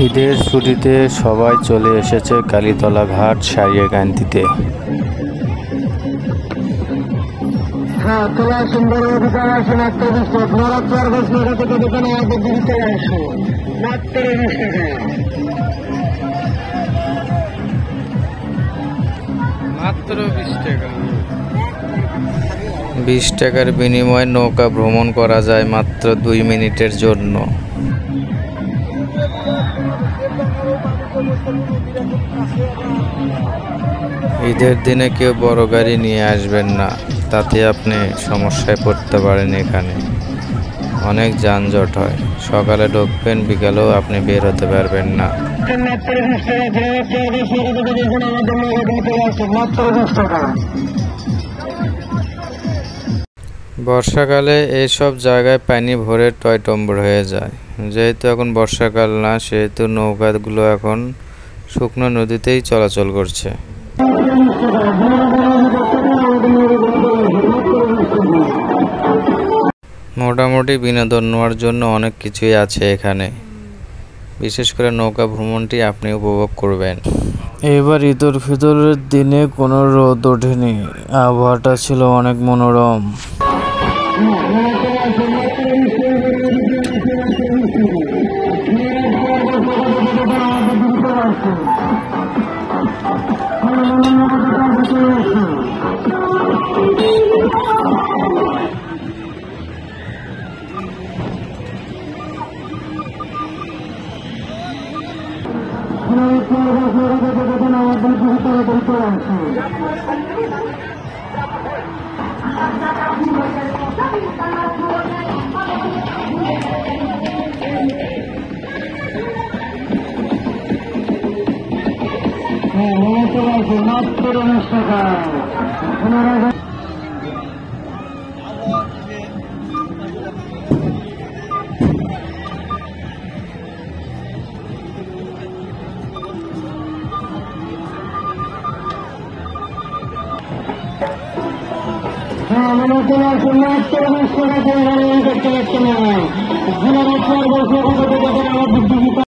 ঈদের ছুটিতে সবাই চলে এসেছে কালীতলা ঘাট সারিয়াকান্দিতে। মাত্র 20 টাকার বিনিময়ে নৌকা ভ্রমণ করা যায় মাত্র 2 মিনিটের জন্য। ঈদের দিনে কেউ বড় গাড়ি নিয়ে আসবেন না, তাতে আপনি সমস্যায় পড়তে পারেন। এখানে অনেক যানজট হয়, সকালে ঢুকবেন, বিকালেও আপনি বের হতে পারবেন না। বর্ষাকালে এইসব জায়গায় পানি ভরে টয়টম্বর হয়ে যায়। যেহেতু এখন বর্ষাকাল না, সেহেতু নৌকাগুলো এখন শুকনো নদীতেই চলাচল করছে। মোটামুটি বিনোদন নেওয়ার জন্য অনেক কিছুই আছে এখানে, বিশেষ করে নৌকা ভ্রমণটি আপনি উপভোগ করবেন। এবার ঈদুল ফিতরের দিনে কোনো রোদ ওঠেনি, আবহাওয়াটা ছিল অনেক মনোরম।